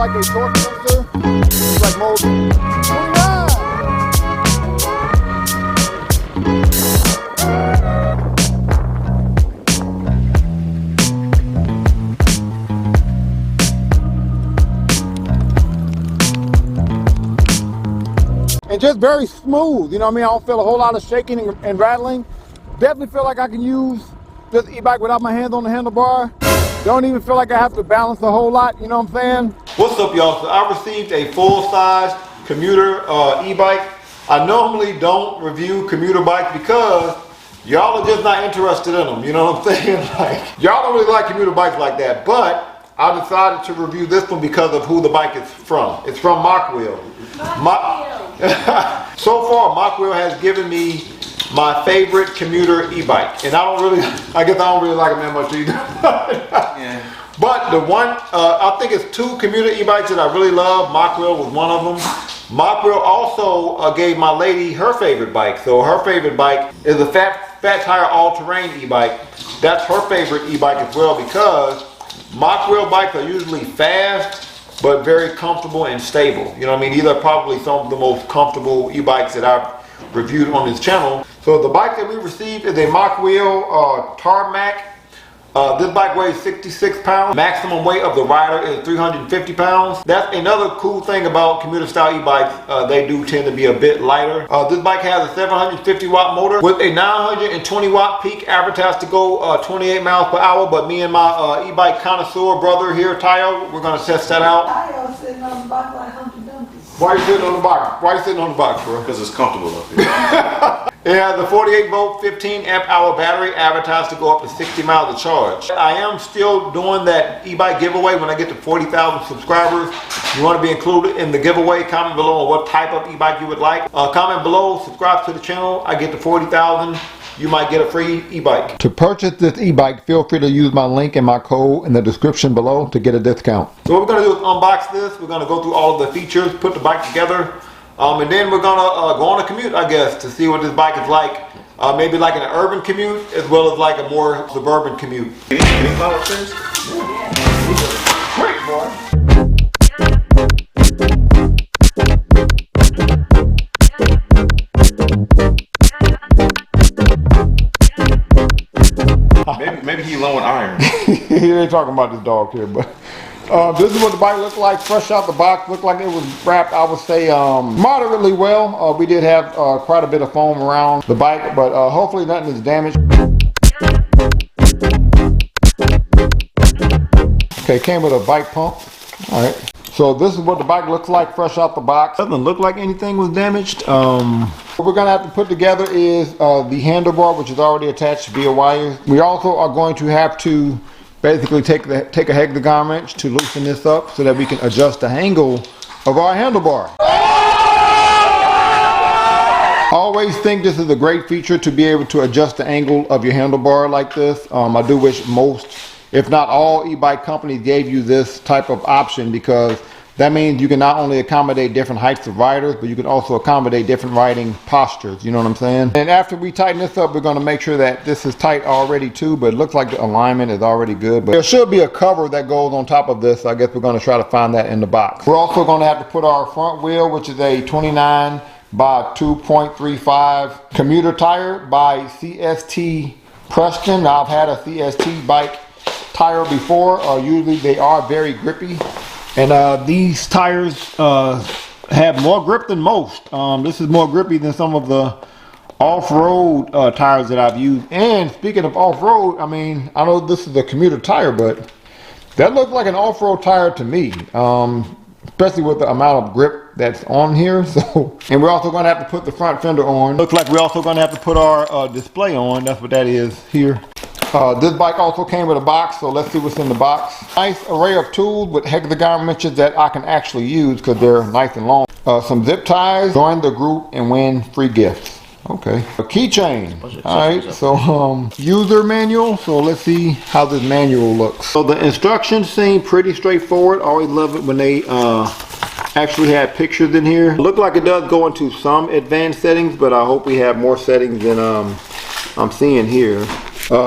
like a torque sensor. It's like mode 29. And just very smooth, you know what I mean? I don't feel a whole lot of shaking and rattling. Definitely feel like I can use this e-bike without my hands on the handlebar. Don't even feel like I have to balance a whole lot, you know what I'm saying? What's up, y'all? So I received a full-size Commuter e-bike. I normally don't review commuter bikes because y'all are just not interested in them, you know what I'm saying? Like, y'all don't really like commuter bikes like that, but I decided to review this one because of who the bike is from. It's from Mokwheel. So far, Mokwheel has given me my favorite commuter e-bike, and I guess I don't really like them that much either. Yeah. But the one, I think it's two commuter e-bikes that I really love. Mokwheel was one of them. Mokwheel also gave my lady her favorite bike. So her favorite bike is a fat tire all-terrain e-bike. That's her favorite e-bike as well because Mokwheel bikes are usually fast, but very comfortable and stable. You know what I mean? These are probably some of the most comfortable e-bikes that I've reviewed on this channel. So the bike that we received is a Mokwheel Tarmac. This bike weighs 66 pounds. Maximum weight of the rider is 350 pounds. That's another cool thing about commuter style e-bikes. They do tend to be a bit lighter. This bike has a 750 watt motor with a 920 watt peak, advertised to go 28 miles per hour. But me and my e-bike connoisseur brother here, Tayo, we're gonna test that out. Tayo's sitting on the bike like Humpty Dumpty. Why are you sitting on the box? Why are you sitting on the box, bro? Because it's comfortable up here. It has a 48 volt, 15 amp hour battery, advertised to go up to 60 miles of charge. I am still doing that e-bike giveaway when I get to 40,000 subscribers. You want to be included in the giveaway? Comment below on what type of e-bike you would like. Comment below, subscribe to the channel. I get to 40,000. You might get a free e-bike. To purchase this e-bike, feel free to use my link and my code in the description below to get a discount. So what we're going to do is unbox this. We're going to go through all of the features, put the bike together, and then we're going to go on a commute, I guess, to see what this bike is like. Maybe like an urban commute as well as like a more suburban commute. Can you follow upstairs? Yeah. Great, boy. Maybe he low on iron. He ain't talking about this dog here, but this is what the bike looked like fresh out the box. Looked like it was wrapped, I would say, moderately well. We did have quite a bit of foam around the bike, but hopefully nothing is damaged. Okay, came with a bike pump. All right. So this is what the bike looks like fresh out the box. Doesn't look like anything was damaged. What we're gonna have to put together is the handlebar, which is already attached via wires. We also are going to have to basically take a hexagon wrench to loosen this up so that we can adjust the angle of our handlebar. I always think this is a great feature to be able to adjust the angle of your handlebar like this. I do wish most, if not all, e-bike companies gave you this type of option, because that means you can not only accommodate different heights of riders, but you can also accommodate different riding postures, you know what I'm saying? And after we tighten this up, we're gonna make sure that this is tight already too, but it looks like the alignment is already good. But there should be a cover that goes on top of this. I guess we're gonna try to find that in the box. We're also gonna have to put our front wheel, which is a 29 by 2.35 commuter tire by CST Preston. Now, I've had a CST bike tire before. Usually they are very grippy. And these tires have more grip than most. This is more grippy than some of the off-road tires that I've used. And speaking of off-road, I mean, I know this is a commuter tire, but that looks like an off-road tire to me. Especially with the amount of grip that's on here. So, and we're also going to have to put the front fender on. Looks like we're also going to have to put our display on. That's what that is here. This bike also came with a box, so let's see what's in the box. Nice array of tools with hexagon wrenches that I can actually use because they're nice and long. Some zip ties, join the group and win free gifts. Okay. A keychain. Alright, so user manual. So let's see how this manual looks. So the instructions seem pretty straightforward. Always love it when they actually have pictures in here. Look like it does go into some advanced settings, but I hope we have more settings than I'm seeing here.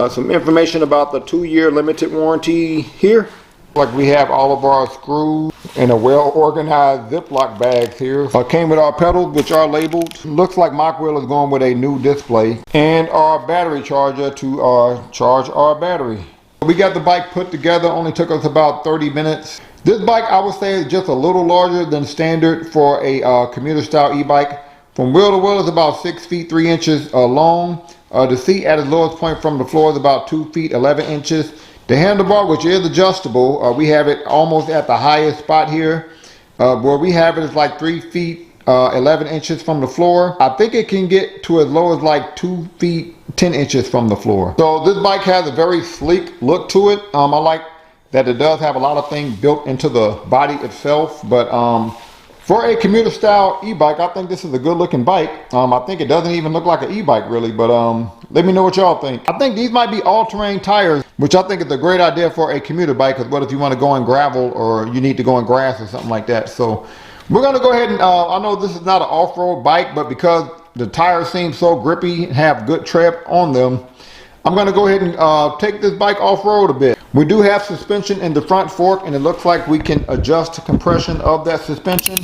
Some information about the 2-year limited warranty here. Like we have all of our screws in a well-organized Ziploc bags here. Came with our pedals, which are labeled. Looks like Mokwheel is going with a new display. And our battery charger to charge our battery. We got the bike put together, only took us about 30 minutes. This bike, I would say, is just a little larger than standard for a commuter style e-bike. From wheel to wheel is about 6 feet 3 inches long. The seat at its lowest point from the floor is about 2 feet 11 inches. The handlebar, which is adjustable, we have it almost at the highest spot here. Where we have it is like 3 feet 11 inches from the floor. I think it can get to as low as like 2 feet 10 inches from the floor. So this bike has a very sleek look to it. I like that it does have a lot of things built into the body itself. But for a commuter style e-bike, I think this is a good looking bike. I think it doesn't even look like an e-bike really, but let me know what y'all think. I think these might be all-terrain tires, which I think is a great idea for a commuter bike, because what if you want to go in gravel or you need to go in grass or something like that. So we're going to go ahead and, I know this is not an off-road bike, but because the tires seem so grippy and have good tread on them, I'm going to go ahead and take this bike off-road a bit. We do have suspension in the front fork, and it looks like we can adjust the compression of that suspension.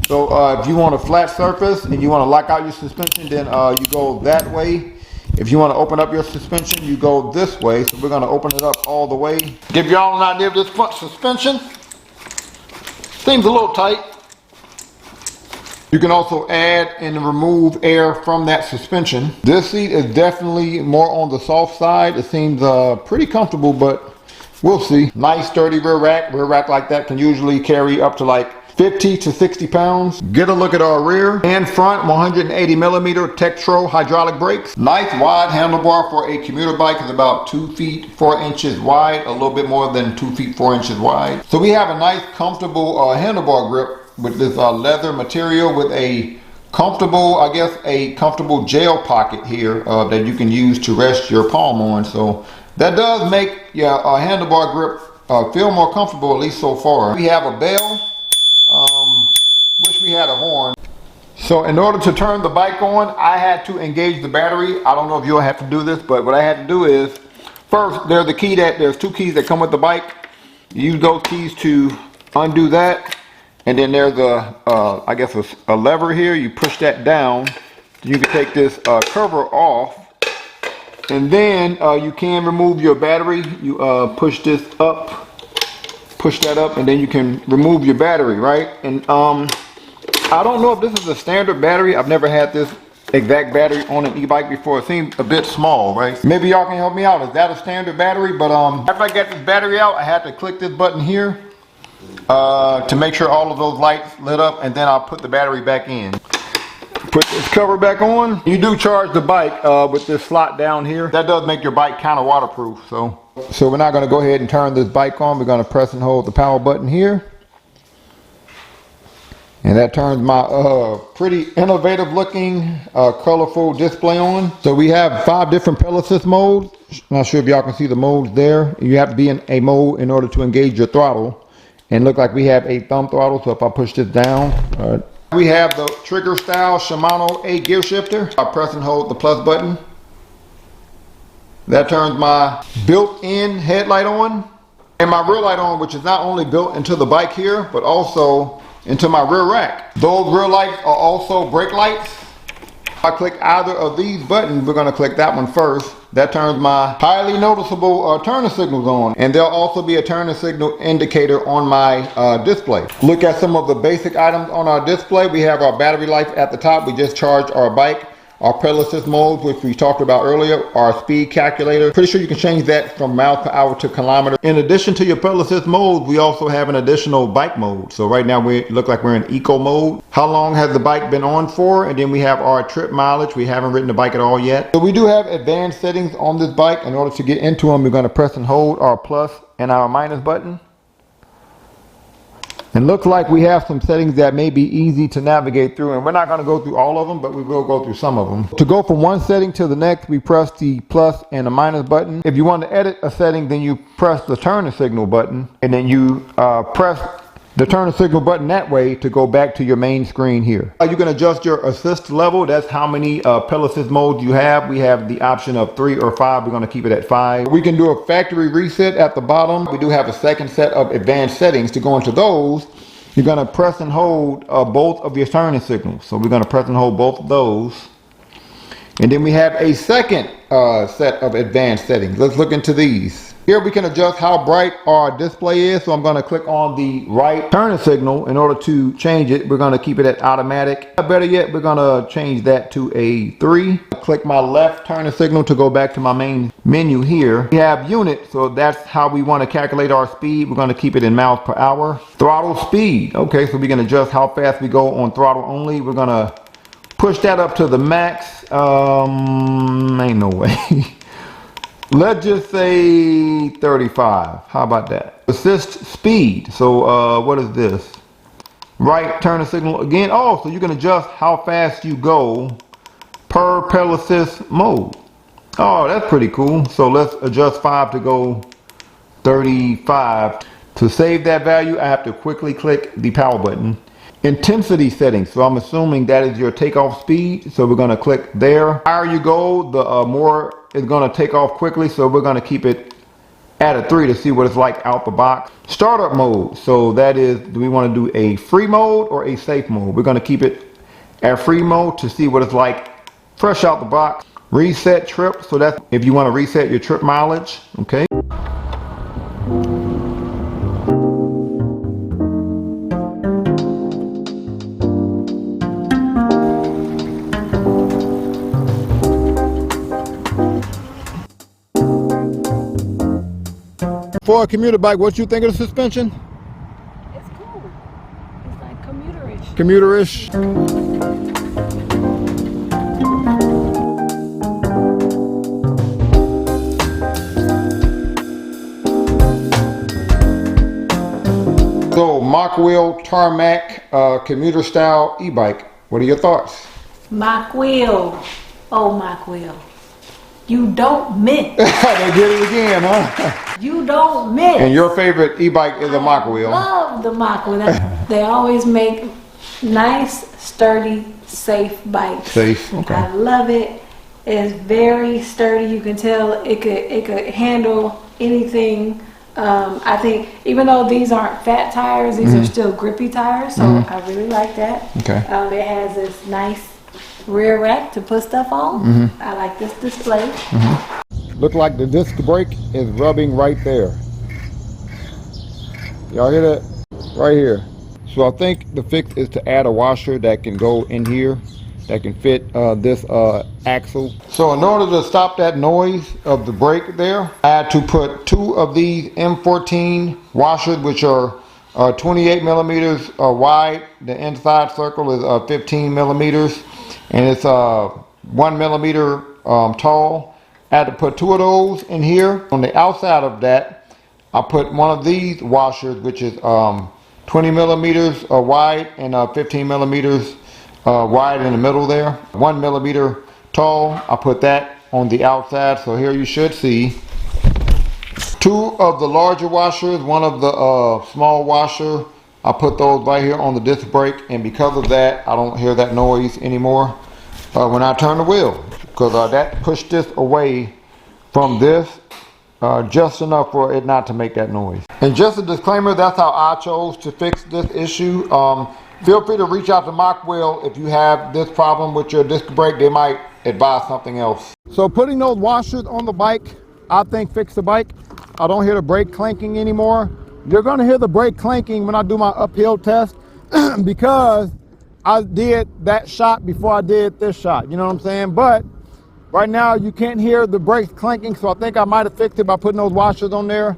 So if you want a flat surface and you want to lock out your suspension, then you go that way. If you want to open up your suspension, you go this way. So we're going to open it up all the way. Give y'all an idea of this front suspension. Seems a little tight. You can also add and remove air from that suspension. This seat is definitely more on the soft side. It seems pretty comfortable, but we'll see. Nice sturdy rear rack. Rear rack like that can usually carry up to like 50 to 60 pounds. Get a look at our rear and front 180 millimeter Tektro hydraulic brakes. Nice wide handlebar for a commuter bike is about 2 feet 4 inches wide, a little bit more than 2 feet 4 inches wide. So we have a nice comfortable handlebar grip with this leather material with a comfortable, I guess, a comfortable gel pocket here that you can use to rest your palm on. So that does make your handlebar grip feel more comfortable, at least so far. We have a bell. Wish we had a horn. So in order to turn the bike on, I had to engage the battery. I don't know if you'll have to do this, but what I had to do is, first, there's two keys that come with the bike. You use those keys to undo that. And then there's I guess a lever here. You push that down. You can take this cover off. And then you can remove your battery. You push this up. Push that up, and then you can remove your battery, right? And I don't know if this is a standard battery. I've never had this exact battery on an e-bike before. It seems a bit small, right? Maybe y'all can help me out. Is that a standard battery? But after I got this battery out, I had to click this button here to make sure all of those lights lit up, and then I'll put the battery back in. Put this cover back on. You do charge the bike with this slot down here. That does make your bike kind of waterproof. So we're not going to go ahead and turn this bike on. We're going to press and hold the power button here. And that turns my pretty innovative looking colorful display on. So we have 5 different pedal assist modes. Not sure if y'all can see the modes there. You have to be in a mode in order to engage your throttle. And look like we have a thumb throttle. So if I push this down, we have the trigger style Shimano 8 gear shifter. I press and hold the plus button. That turns my built-in headlight on and my rear light on, which is not only built into the bike here, but also into my rear rack. Those rear lights are also brake lights. If I click either of these buttons, we're going to click that one first. That turns my highly noticeable turning signals on. And there'll also be a turning signal indicator on my display. Look at some of the basic items on our display. We have our battery life at the top. We just charged our bike. Our pedal assist modes, which we talked about earlier, our speed calculator. Pretty sure you can change that from miles per hour to kilometers. In addition to your pedal assist modes, we also have an additional bike mode. So right now we look like we're in eco mode. How long has the bike been on for? And then we have our trip mileage. We haven't ridden the bike at all yet. So we do have advanced settings on this bike. In order to get into them, we're going to press and hold our plus and our minus button. And looks like we have some settings that may be easy to navigate through, and we're not going to go through all of them, but we will go through some of them. To go from one setting to the next, we press the plus and the minus button. If you want to edit a setting, then you press the turn signal button, and then you press the turn signal button that way to go back to your main screen here. You can adjust your assist level. That's how many pedal assist modes you have. We have the option of 3 or 5. We're going to keep it at 5. We can do a factory reset at the bottom. We do have a second set of advanced settings. To go into those, you're going to press and hold both of your turning signals. So we're going to press and hold both of those. And then we have a second set of advanced settings. Let's look into these. Here we can adjust how bright our display is. So I'm going to click on the right turning signal in order to change it. We're going to keep it at automatic. Better yet, we're going to change that to a 3. Click my left turning signal to go back to my main menu here. We have unit, so that's how we want to calculate our speed. We're going to keep it in miles per hour. Throttle speed. Okay, so we can adjust how fast we go on throttle only. We're going to push that up to the max. Ain't no way. Let's just say 35. How about that? Assist speed. So what is this? Right turning signal again. Oh, so you can adjust how fast you go per pedal assist mode. Oh, that's pretty cool. So let's adjust 5 to go 35. To save that value, I have to quickly click the power button. Intensity settings. So I'm assuming that is your takeoff speed. So we're going to click there. The higher you go, the more it's going to take off quickly. So we're going to keep it at a 3 to see what it's like out the box. Startup mode. So that is, do we want to do a free mode or a safe mode? We're going to keep it at free mode to see what it's like fresh out the box. Reset trip. So that's if you want to reset your trip mileage. Okay. For a commuter bike, what you think of the suspension? It's cool. It's like commuter-ish. Commuter-ish. So, Mokwheel Tarmac commuter style e-bike. What are your thoughts? Mokwheel. Oh, Mokwheel. You don't miss. They did it again, huh? You don't miss. And your favorite e-bike is a Mokwheel. I love the Mokwheel. They always make nice, sturdy, safe bikes. Safe, okay. I love it. It's very sturdy. You can tell it could handle anything. I think even though these aren't fat tires, these are still grippy tires. So I really like that. Okay. It has this nice rear rack to put stuff on. I like this display. Look like the disc brake is rubbing right there. Y'all hear that? Right here. So I think the fix is to add a washer that can go in here, that can fit this axle. So in order to stop that noise of the brake there, I had to put 2 of these M14 washers, which are 28 millimeters wide. The inside circle is 15 millimeters. And it's 1 millimeter tall. I had to put 2 of those in here. On the outside of that, I put one of these washers, which is 20 millimeters wide and 15 millimeters wide in the middle there. 1 millimeter tall. I put that on the outside. So here you should see 2 of the larger washers, 1 of the small washer. I put those right here on the disc brake, and because of that, I don't hear that noise anymore when I turn the wheel, because that pushed this away from this just enough for it not to make that noise. And just a disclaimer, that's how I chose to fix this issue. Feel free to reach out to Mokwheel if you have this problem with your disc brake. They might advise something else. So putting those washers on the bike, I think fixed the bike. I don't hear the brake clanking anymore. You're going to hear the brake clanking when I do my uphill test because I did that shot before I did this shot. You know what I'm saying? But right now you can't hear the brakes clanking, so I think I might have fixed it by putting those washers on there.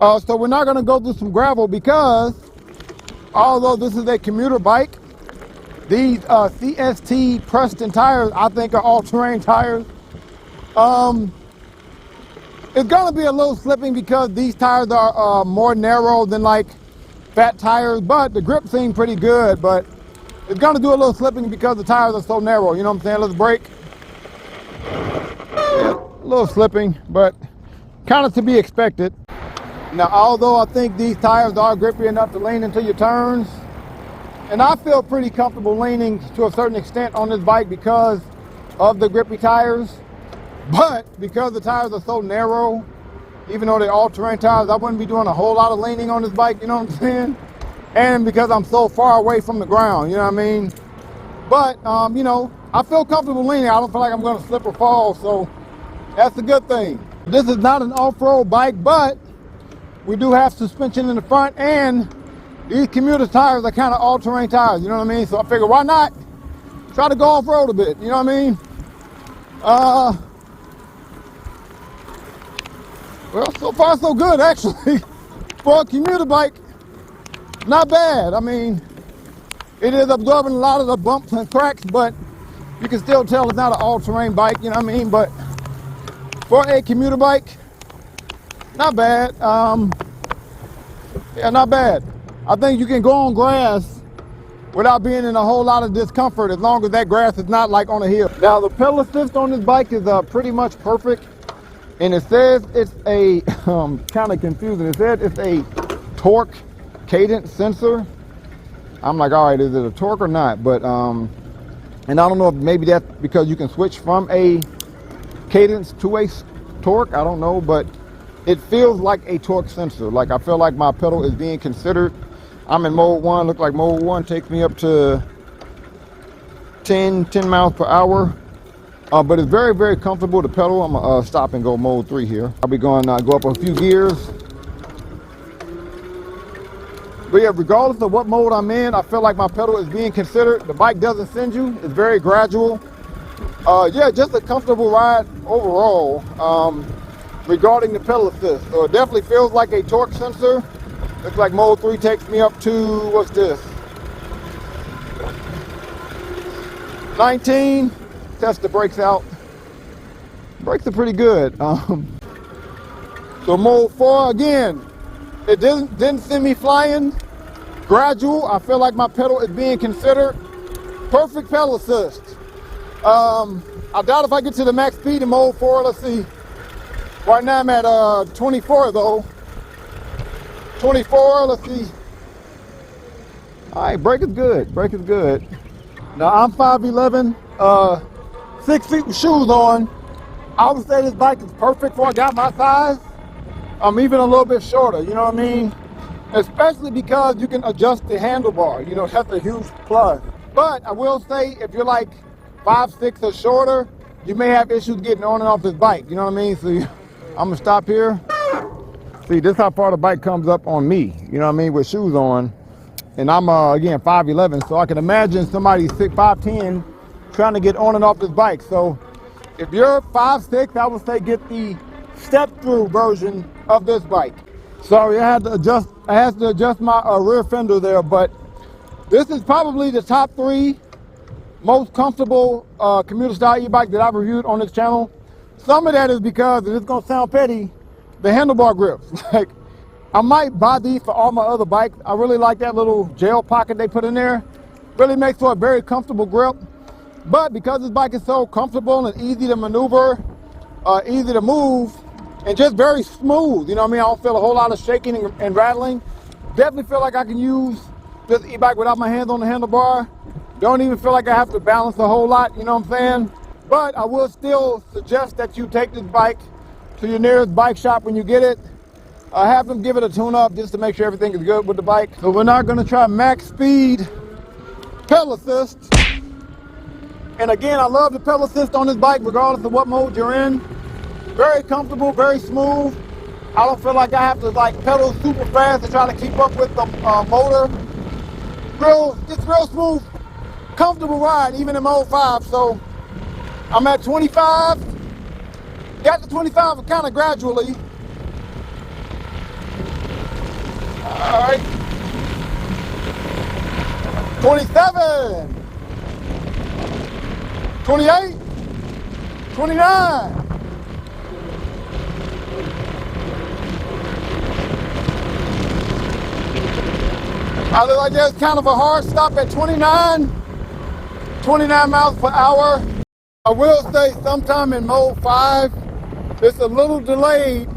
So we're not going to go through some gravel because although this is a commuter bike, these CST Preston tires I think are all-terrain tires. It's going to be a little slipping because these tires are more narrow than like fat tires, but the grip seems pretty good, but it's going to do a little slipping because the tires are so narrow. You know what I'm saying? Let's brake. Yeah, a little slipping, but kind of to be expected. Now, although I think these tires are grippy enough to lean into your turns, and I feel pretty comfortable leaning to a certain extent on this bike because of the grippy tires, but because the tires are so narrow, even though they're all-terrain tires, I wouldn't be doing a whole lot of leaning on this bike, you know what I'm saying? And because I'm so far away from the ground, you know what I mean? But, you know, I feel comfortable leaning. I don't feel like I'm gonna slip or fall, so that's a good thing. This is not an off-road bike, but we do have suspension in the front, and these Commuter tires are kind of all-terrain tires, you know what I mean? So I figure, why not try to go off-road a bit, you know what I mean? Well, so far so good, actually. For a commuter bike, not bad. I mean, it is absorbing a lot of the bumps and cracks, but you can still tell it's not an all-terrain bike, you know what I mean? But for a commuter bike, not bad. Yeah, not bad. I think you can go on grass without being in a whole lot of discomfort as long as that grass is not like on a hill. Now, the pedal assist on this bike is pretty much perfect. And it says it's a, kind of confusing. It said it's a torque cadence sensor. I'm like, all right, is it a torque or not? But, and I don't know if maybe that's because you can switch from a cadence to a torque. I don't know, but it feels like a torque sensor. Like I feel like my pedal is being considered. I'm in mode 1. Look like mode 1 takes me up to 10 miles per hour. But it's very, very comfortable to pedal. I'm gonna stop and go mode 3 here. I'll be going go up a few gears. But yeah, regardless of what mode I'm in, I feel like my pedal is being considered. The bike doesn't send you. It's very gradual. Yeah, just a comfortable ride overall. Regarding the pedal assist, so it definitely feels like a torque sensor. Looks like mode 3 takes me up to, what's this? 19. Test the brakes out. Brakes are pretty good. So mode 4 again, it didn't send me flying. Gradual. I feel like my pedal is being considered. Perfect pedal assist. I doubt if I get to the max speed in mode 4. Let's see. Right now I'm at 24 though. 24. Let's see. All right, brake is good. Brake is good. Now I'm 5'11". 6 feet with shoes on. I would say this bike is perfect for a guy my size. I'm even a little bit shorter, you know what I mean? Especially because you can adjust the handlebar, you know, that's a huge plus. But I will say, if you're like 5'6" or shorter, you may have issues getting on and off this bike, you know what I mean? So I'm gonna stop here. See, this is how far the bike comes up on me, you know what I mean, with shoes on. And I'm, again, 5'11", so I can imagine somebody 5'10", trying to get on and off this bike. So if you're 5'6", I would say get the step-through version of this bike. Sorry, I had to adjust my rear fender there, but this is probably the top 3 most comfortable commuter style e-bike that I've reviewed on this channel. Some of that is because, and it's gonna sound petty, the handlebar grips. Like, I might buy these for all my other bikes. I really like that little gel pocket they put in there. Really makes for a very comfortable grip. But because this bike is so comfortable and easy to maneuver, easy to move, and just very smooth, you know what I mean? I don't feel a whole lot of shaking and rattling. Definitely feel like I can use this e-bike without my hands on the handlebar. Don't even feel like I have to balance a whole lot, you know what I'm saying? But I will still suggest that you take this bike to your nearest bike shop when you get it. Have them give it a tune-up just to make sure everything is good with the bike. So we're not gonna try max speed pedal assist. And again, I love the pedal assist on this bike regardless of what mode you're in. Very comfortable, very smooth. I don't feel like I have to like pedal super fast to try to keep up with the motor. It's real smooth, comfortable ride even in mode 5. So I'm at 25. Got to 25 kind of gradually. All right. 27. 28, 29. I look like there's kind of a hard stop at 29 miles per hour. I will say sometime in mode 5, it's a little delayed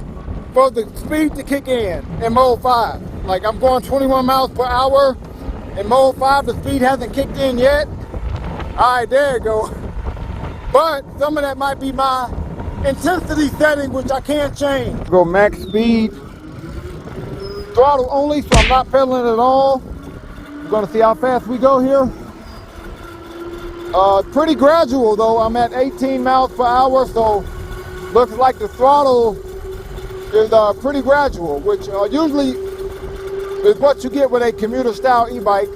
for the speed to kick in mode 5. Like I'm going 21 miles per hour. In mode 5, the speed hasn't kicked in yet. All right, there you go. But some of that might be my intensity setting, which I can't change. Go max speed, throttle only, so I'm not pedaling at all. We're gonna see how fast we go here. Pretty gradual though. I'm at 18 miles per hour, so looks like the throttle is pretty gradual, which usually is what you get with a commuter style e-bike.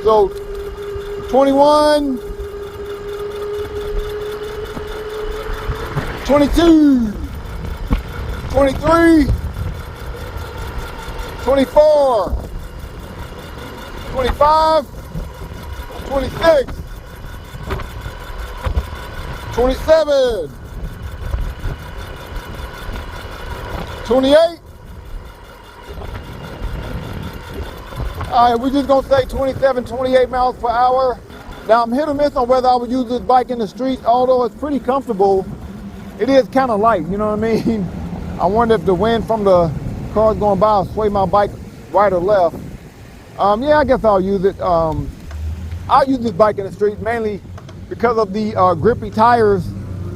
So 21, 22, 23, 24, 25, 26, 27, 28. All right, we're just gonna say 27, 28 miles per hour. Now I'm hit or miss on whether I would use this bike in the street, although it's pretty comfortable. It is kind of light, you know what I mean? I wonder if the wind from the cars going by will sway my bike right or left. Yeah, I guess I'll use it. I'll use this bike in the street mainly because of the grippy tires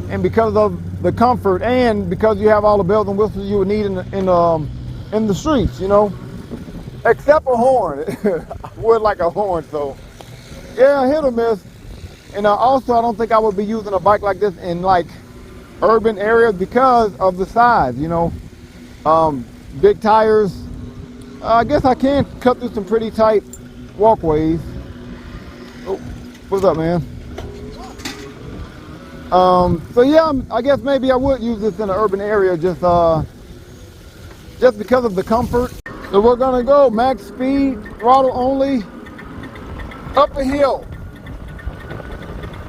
and because of the comfort and because you have all the bells and whistles you would need in the streets, you know? Except a horn. I would like a horn, so yeah, hit or miss. And also, I don't think I would be using a bike like this in like urban areas because of the size, you know. Big tires. I guess I can cut through some pretty tight walkways. Oh, what's up, man? So yeah, I guess maybe I would use this in an urban area just because of the comfort. So we're gonna go max speed, throttle only, up a hill.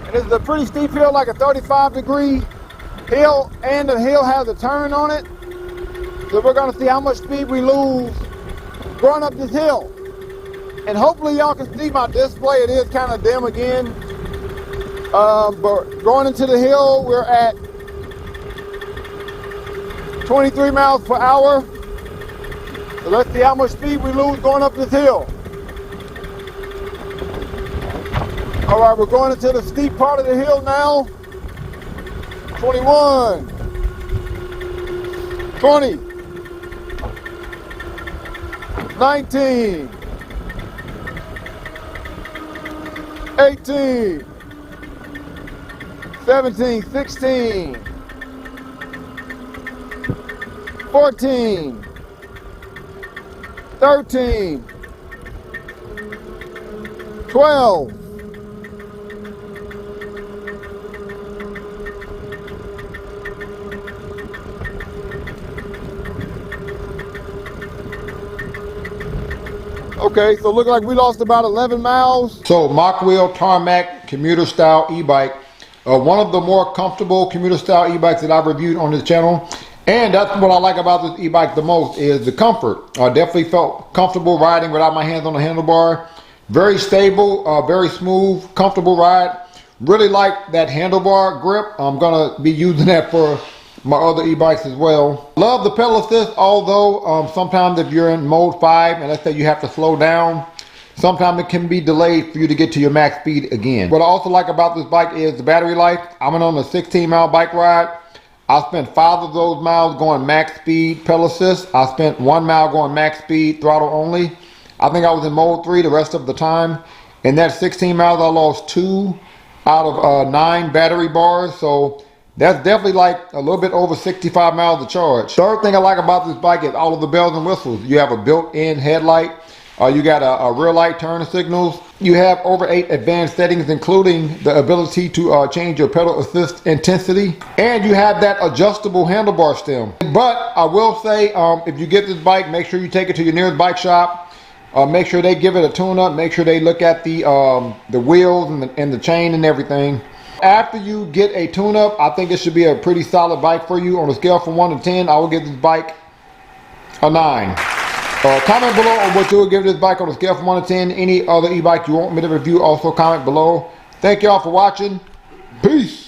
And it's a pretty steep hill, like a 35-degree hill, and the hill has a turn on it. So we're gonna see how much speed we lose going up this hill. And hopefully y'all can see my display. It is kind of dim again. But going into the hill, we're at 23 miles per hour. So let's see how much speed we lose going up this hill. All right, we're going into the steep part of the hill now. 21, 20, 19, 18, 17, 16, 14, 13, 12, 'Okay, so look like we lost about 11 miles. So Mokwheel Tarmac Commuter Style E-Bike, one of the more comfortable commuter style e-bikes that I've reviewed on this channel. And that's what I like about this e-bike the most is the comfort. I definitely felt comfortable riding without my hands on the handlebar. Very stable, very smooth, comfortable ride. Really like that handlebar grip. I'm gonna be using that for my other e-bikes as well. Love the pedal assist, although sometimes if you're in mode 5 and let's say you have to slow down, sometimes it can be delayed for you to get to your max speed again. What I also like about this bike is the battery life. I went on a 16-mile bike ride. I spent 5 of those miles going max speed pedal assist. I spent 1 mile going max speed throttle only. I think I was in mode 3 the rest of the time. In that 16 miles, I lost 2 out of 9 battery bars. So that's definitely like a little bit over 65 miles to charge. Third thing I like about this bike is all of the bells and whistles. You have a built-in headlight. You got a rear light turn signals. You have over 8 advanced settings, including the ability to change your pedal assist intensity. And you have that adjustable handlebar stem. But I will say, if you get this bike, make sure you take it to your nearest bike shop. Make sure they give it a tune-up. Make sure they look at the wheels and the chain and everything. After you get a tune-up, I think it should be a pretty solid bike for you. On a scale from 1 to 10, I will give this bike a 9. Comment below on what you would give this bike on a scale from 1 to 10. Any other e-bike you want me to review, also comment below. Thank y'all for watching. Peace.